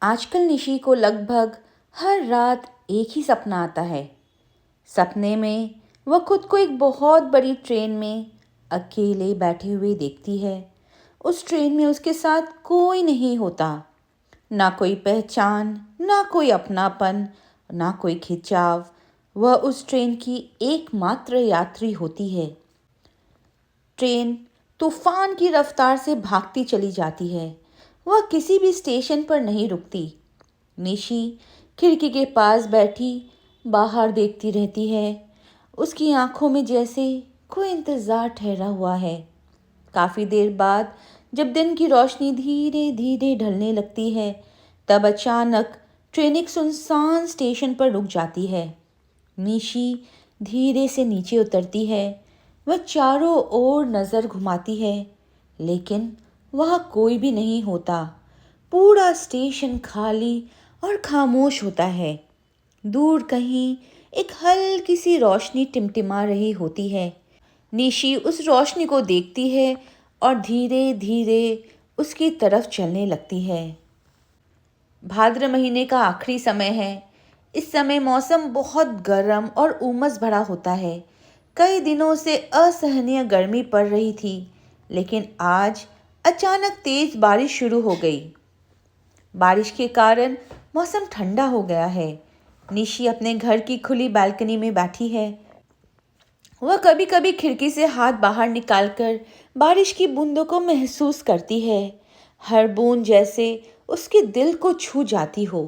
आजकल निशी को लगभग हर रात एक ही सपना आता है। सपने में वह खुद को एक बहुत बड़ी ट्रेन में अकेले बैठे हुए देखती है। उस ट्रेन में उसके साथ कोई नहीं होता, ना कोई पहचान, ना कोई अपनापन, ना कोई खिंचाव। वह उस ट्रेन की एकमात्र यात्री होती है। ट्रेन तूफान की रफ्तार से भागती चली जाती है। वह किसी भी स्टेशन पर नहीं रुकती। निशी खिड़की के पास बैठी बाहर देखती रहती है। उसकी आंखों में जैसे कोई इंतजार ठहरा हुआ है। काफी देर बाद जब दिन की रोशनी धीरे धीरे ढलने लगती है, तब अचानक ट्रेन एक सुनसान स्टेशन पर रुक जाती है। निशी धीरे से नीचे उतरती है। वह चारों ओर नजर घुमाती है, लेकिन वहां कोई भी नहीं होता। पूरा स्टेशन खाली और खामोश होता है। दूर कहीं एक हल्की सी रोशनी टिमटिमा रही होती है। निशी उस रोशनी को देखती है और धीरे धीरे उसकी तरफ चलने लगती है। भाद्र महीने का आखिरी समय है। इस समय मौसम बहुत गर्म और उमस भरा होता है। कई दिनों से असहनीय गर्मी पड़ रही थी, लेकिन आज अचानक तेज बारिश शुरू हो गई। बारिश के कारण मौसम ठंडा हो गया है। निशी अपने घर की खुली बालकनी में बैठी है। वह कभी कभी खिड़की से हाथ बाहर निकालकर बारिश की बूंदों को महसूस करती है। हर बूंद जैसे उसके दिल को छू जाती हो।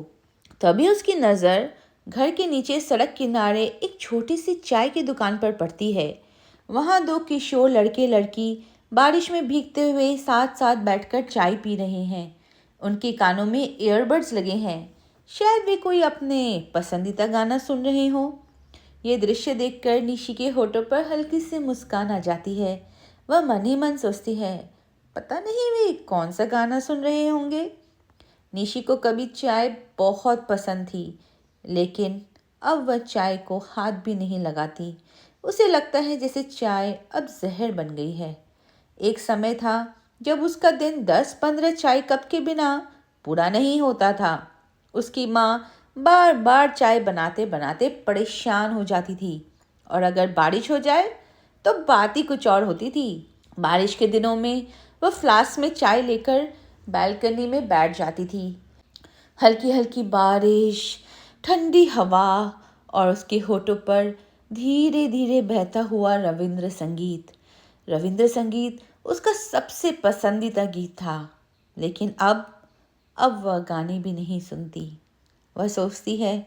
तभी उसकी नज़र घर के नीचे सड़क किनारे एक छोटी सी चाय की दुकान पर पड़ती है। वहाँ दो किशोर लड़के लड़की बारिश में भीगते हुए साथ साथ बैठकर चाय पी रहे हैं। उनके कानों में ईयरबड्स लगे हैं। शायद वे कोई अपने पसंदीदा गाना सुन रहे हों। ये दृश्य देखकर निशी के होठों पर हल्की सी मुस्कान आ जाती है। वह मन ही मन सोचती है, पता नहीं वे कौन सा गाना सुन रहे होंगे। निशी को कभी चाय बहुत पसंद थी, लेकिन अब वह चाय को हाथ भी नहीं लगाती। उसे लगता है जैसे चाय अब जहर बन गई है। एक समय था जब उसका दिन 10-15 चाय कप के बिना पूरा नहीं होता था। उसकी माँ बार बार चाय बनाते बनाते परेशान हो जाती थी, और अगर बारिश हो जाए तो बात ही कुछ और होती थी। बारिश के दिनों में वह फ्लास्क में चाय लेकर बालकनी में बैठ जाती थी। हल्की हल्की बारिश, ठंडी हवा और उसके होठों पर धीरे धीरे बहता हुआ रविंद्र संगीत। रविंद्र संगीत उसका सबसे पसंदीदा गीत था। लेकिन अब वह गाने भी नहीं सुनती। वह सोचती है,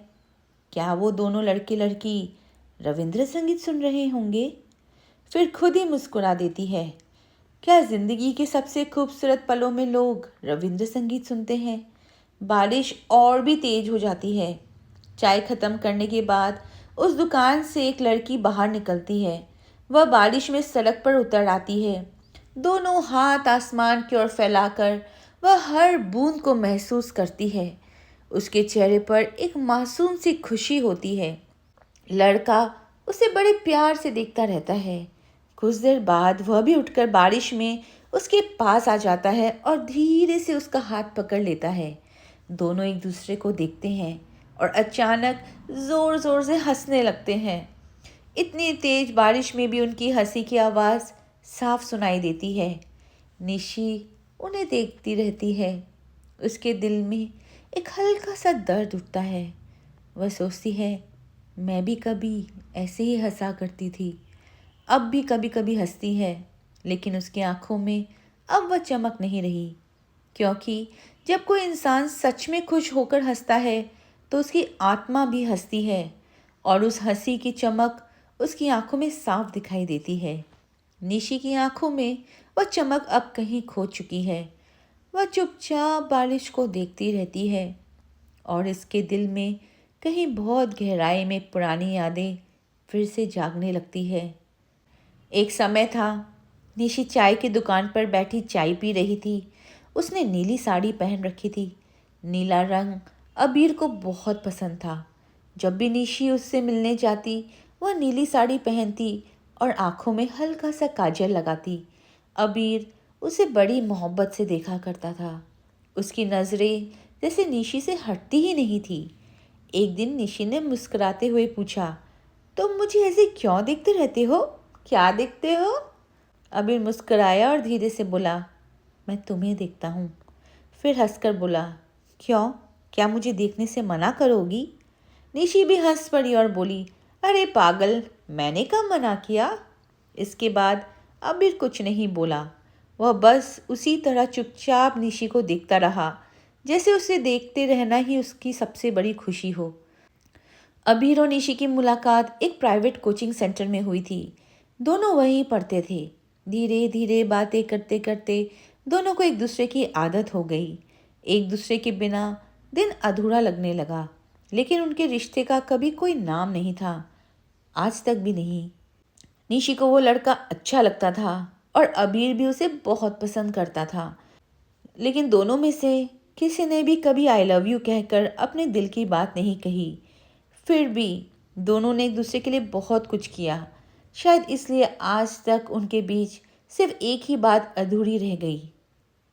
क्या वो दोनों लड़के लड़की रविंद्र संगीत सुन रहे होंगे? फिर खुद ही मुस्कुरा देती है। क्या जिंदगी के सबसे खूबसूरत पलों में लोग रविंद्र संगीत सुनते हैं? बारिश और भी तेज हो जाती है। चाय खत्म करने के बाद उस दुकान से एक लड़की बाहर निकलती है। वह बारिश में सड़क पर उतर आती है। दोनों हाथ आसमान की ओर फैलाकर वह हर बूंद को महसूस करती है। उसके चेहरे पर एक मासूम सी खुशी होती है। लड़का उसे बड़े प्यार से देखता रहता है। कुछ देर बाद वह भी उठकर बारिश में उसके पास आ जाता है और धीरे से उसका हाथ पकड़ लेता है। दोनों एक दूसरे को देखते हैं और अचानक जोर जोर से हंसने लगते हैं। इतनी तेज बारिश में भी उनकी हंसी की आवाज़ साफ सुनाई देती है। निशी उन्हें देखती रहती है। उसके दिल में एक हल्का सा दर्द उठता है। वह सोचती है, मैं भी कभी ऐसे ही हंसा करती थी। अब भी कभी कभी हंसती है, लेकिन उसकी आंखों में अब वह चमक नहीं रही। क्योंकि जब कोई इंसान सच में खुश होकर हंसता है तो उसकी आत्मा भी हंसती है, और उस हंसी की चमक उसकी आंखों में साफ दिखाई देती है। निशी की आंखों में वह चमक अब कहीं खो चुकी है। वह चुपचाप बारिश को देखती रहती है, और इसके दिल में कहीं बहुत गहराई में पुरानी यादें फिर से जागने लगती है। एक समय था, निशी चाय की दुकान पर बैठी चाय पी रही थी। उसने नीली साड़ी पहन रखी थी। नीला रंग अबीर को बहुत पसंद था। जब भी निशी उससे मिलने जाती, वह नीली साड़ी पहनती और आंखों में हल्का सा काजल लगाती। अबीर उसे बड़ी मोहब्बत से देखा करता था। उसकी नज़रें जैसे निशी से हटती ही नहीं थी। एक दिन निशी ने मुस्कुराते हुए पूछा, तुम मुझे ऐसे क्यों देखते रहते हो? क्या देखते हो? अबीर मुस्कुराया और धीरे से बोला, मैं तुम्हें देखता हूँ। फिर हंसकर बोला, क्यों? क्या मुझे देखने से मना करोगी? निशी भी हंस पड़ी और बोली, अरे पागल, मैंने कब मना किया? इसके बाद अबीर कुछ नहीं बोला। वह बस उसी तरह चुपचाप निशी को देखता रहा, जैसे उसे देखते रहना ही उसकी सबसे बड़ी खुशी हो। अबीर और निशी की मुलाकात एक प्राइवेट कोचिंग सेंटर में हुई थी। दोनों वहीं पढ़ते थे। धीरे धीरे बातें करते करते दोनों को एक दूसरे की आदत हो गई। एक दूसरे के बिना दिन अधूरा लगने लगा, लेकिन उनके रिश्ते का कभी कोई नाम नहीं था, आज तक भी नहीं। निशी को वो लड़का अच्छा लगता था और अबीर भी उसे बहुत पसंद करता था, लेकिन दोनों में से किसी ने भी कभी आई लव यू कहकर अपने दिल की बात नहीं कही। फिर भी दोनों ने एक दूसरे के लिए बहुत कुछ किया। शायद इसलिए आज तक उनके बीच सिर्फ एक ही बात अधूरी रह गई,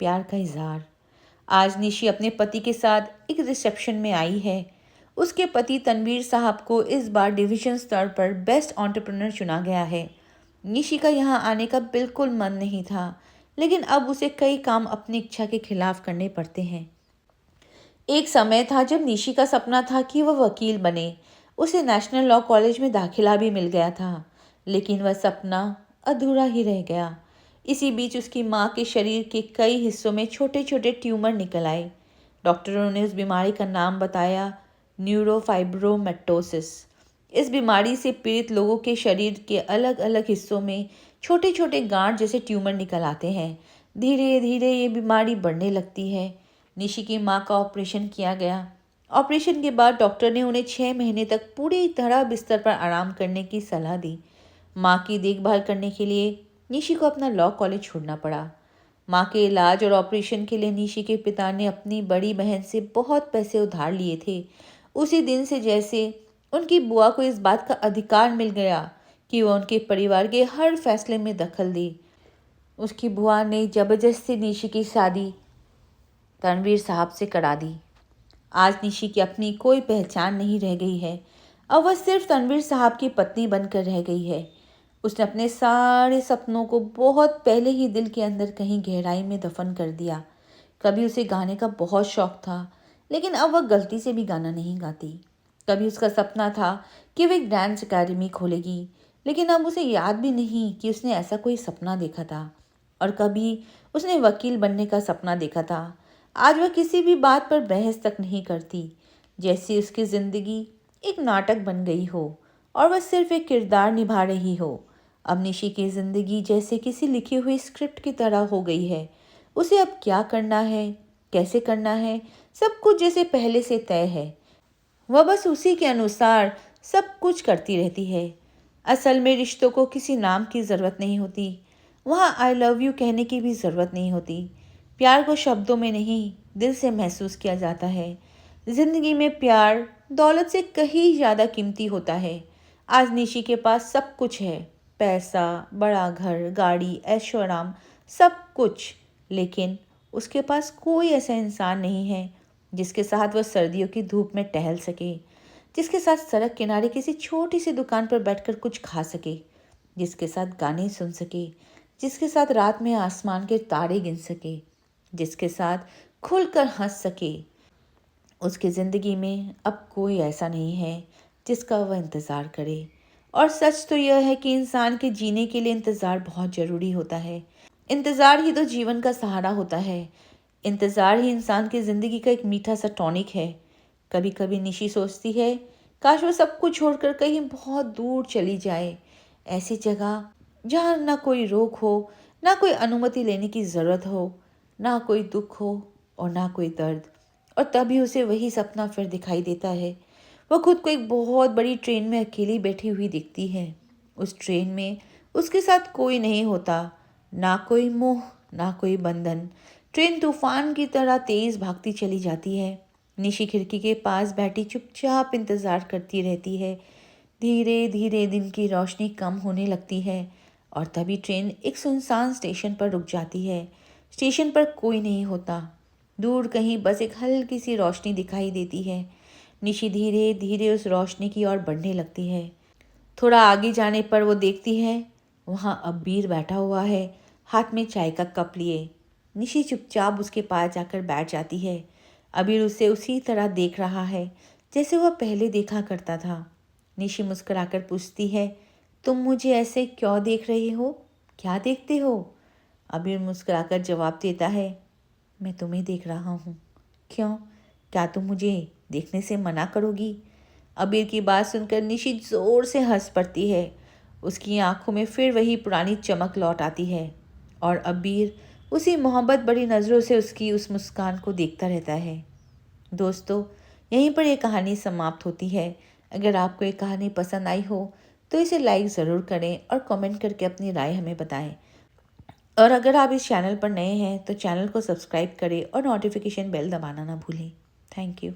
प्यार का इजहार। आज निशी अपने पति के साथ एक रिसेप्शन में आई है। उसके पति तनवीर साहब को इस बार डिवीजन स्तर पर बेस्ट एंटरप्रेन्योर चुना गया है। निशी का यहाँ आने का बिल्कुल मन नहीं था, लेकिन अब उसे कई काम अपनी इच्छा के खिलाफ करने पड़ते हैं। एक समय था जब निशी का सपना था कि वह वकील बने। उसे नेशनल लॉ कॉलेज में दाखिला भी मिल गया था, लेकिन वह सपना अधूरा ही रह गया। इसी बीच उसकी माँ के शरीर के कई हिस्सों में छोटे छोटे ट्यूमर निकल आए। डॉक्टरों ने उस बीमारी का नाम बताया, न्यूरोफाइब्रोमेटोसिस। इस बीमारी से पीड़ित लोगों के शरीर के अलग अलग हिस्सों में छोटे छोटे गांठ जैसे ट्यूमर निकल आते हैं। धीरे धीरे ये बीमारी बढ़ने लगती है। निशी की माँ का ऑपरेशन किया गया। ऑपरेशन के बाद डॉक्टर ने उन्हें 6 महीने तक पूरी तरह बिस्तर पर आराम करने की सलाह दी। माँ की देखभाल करने के लिए निशी को अपना लॉ कॉलेज छोड़ना पड़ा। माँ के इलाज और ऑपरेशन के लिए निशी के पिता ने अपनी बड़ी बहन से बहुत पैसे उधार लिए थे। उसी दिन से जैसे उनकी बुआ को इस बात का अधिकार मिल गया कि वह उनके परिवार के हर फैसले में दखल दी। उसकी बुआ ने जबरदस्ती निशी की शादी तनवीर साहब से करा दी। आज निशी की अपनी कोई पहचान नहीं रह गई है। अब वह सिर्फ तनवीर साहब की पत्नी बनकर रह गई है। उसने अपने सारे सपनों को बहुत पहले ही दिल के अंदर कहीं गहराई में दफन कर दिया। कभी उसे गाने का बहुत शौक था, लेकिन अब वह गलती से भी गाना नहीं गाती। कभी उसका सपना था कि वह एक डांस अकेडमी खोलेगी, लेकिन अब उसे याद भी नहीं कि उसने ऐसा कोई सपना देखा था। और कभी उसने वकील बनने का सपना देखा था। आज वह किसी भी बात पर बहस तक नहीं करती, जैसे उसकी ज़िंदगी एक नाटक बन गई हो और वह सिर्फ एक किरदार निभा रही हो। अब निशी की ज़िंदगी जैसे किसी लिखी हुई स्क्रिप्ट की तरह हो गई है। उसे अब क्या करना है, कैसे करना है, सब कुछ जैसे पहले से तय है। वह बस उसी के अनुसार सब कुछ करती रहती है। असल में रिश्तों को किसी नाम की ज़रूरत नहीं होती। वहाँ आई लव यू कहने की भी ज़रूरत नहीं होती। प्यार को शब्दों में नहीं, दिल से महसूस किया जाता है। ज़िंदगी में प्यार दौलत से कहीं ज़्यादा कीमती होता है। आज निशी के पास सब कुछ है, पैसा, बड़ा घर, गाड़ी, ऐशो आराम, सब कुछ, लेकिन उसके पास कोई ऐसा इंसान नहीं है जिसके साथ वह सर्दियों की धूप में टहल सके, जिसके साथ सड़क किनारे किसी छोटी सी दुकान पर बैठकर कुछ खा सके, जिसके साथ गाने सुन सके, जिसके साथ रात में आसमान के तारे गिन सके, जिसके साथ खुलकर हंस सके। उसकी ज़िंदगी में अब कोई ऐसा नहीं है जिसका वह इंतज़ार करे। और सच तो यह है कि इंसान के जीने के लिए इंतज़ार बहुत ज़रूरी होता है। इंतज़ार ही तो जीवन का सहारा होता है। इंतज़ार ही इंसान की ज़िंदगी का एक मीठा सा टॉनिक है। कभी कभी निशी सोचती है, काश वो सब कुछ छोड़कर कहीं बहुत दूर चली जाए, ऐसी जगह जहाँ ना कोई रोक हो, ना कोई अनुमति लेने की ज़रूरत हो, ना कोई दुख हो और ना कोई दर्द। और तभी उसे वही सपना फिर दिखाई देता है। वह खुद को एक बहुत बड़ी ट्रेन में अकेली बैठी हुई दिखती है। उस ट्रेन में उसके साथ कोई नहीं होता, ना कोई मोह, ना कोई बंधन। ट्रेन तूफान की तरह तेज भागती चली जाती है। निशी खिड़की के पास बैठी चुपचाप इंतजार करती रहती है। धीरे धीरे दिन की रोशनी कम होने लगती है और तभी ट्रेन एक सुनसान स्टेशन पर रुक जाती है। स्टेशन पर कोई नहीं होता। दूर कहीं बस एक हल्की सी रोशनी दिखाई देती है। निशी धीरे धीरे उस रोशनी की ओर बढ़ने लगती है। थोड़ा आगे जाने पर वो देखती है, वहाँ अब्बीर बैठा हुआ है, हाथ में चाय का कप लिए। निशी चुपचाप उसके पास जाकर बैठ जाती है। अबीर उसे उसी तरह देख रहा है जैसे वह पहले देखा करता था। निशी मुस्कुराकर पूछती है, तुम मुझे ऐसे क्यों देख रहे हो? क्या देखते हो? अबीर मुस्कुराकर जवाब देता है, मैं तुम्हें देख रहा हूँ। क्यों? क्या तुम मुझे देखने से मना करोगी? अबीर की बात सुनकर निशी जोर से हंस पड़ती है। उसकी आंखों में फिर वही पुरानी चमक लौट आती है और अबीर उसी मोहब्बत बड़ी नज़रों से उसकी उस मुस्कान को देखता रहता है। दोस्तों, यहीं पर ये कहानी समाप्त होती है। अगर आपको ये कहानी पसंद आई हो तो इसे लाइक ज़रूर करें और कमेंट करके अपनी राय हमें बताएं। और अगर आप इस चैनल पर नए हैं तो चैनल को सब्सक्राइब करें और नोटिफिकेशन बेल दबाना ना भूलें। Thank you.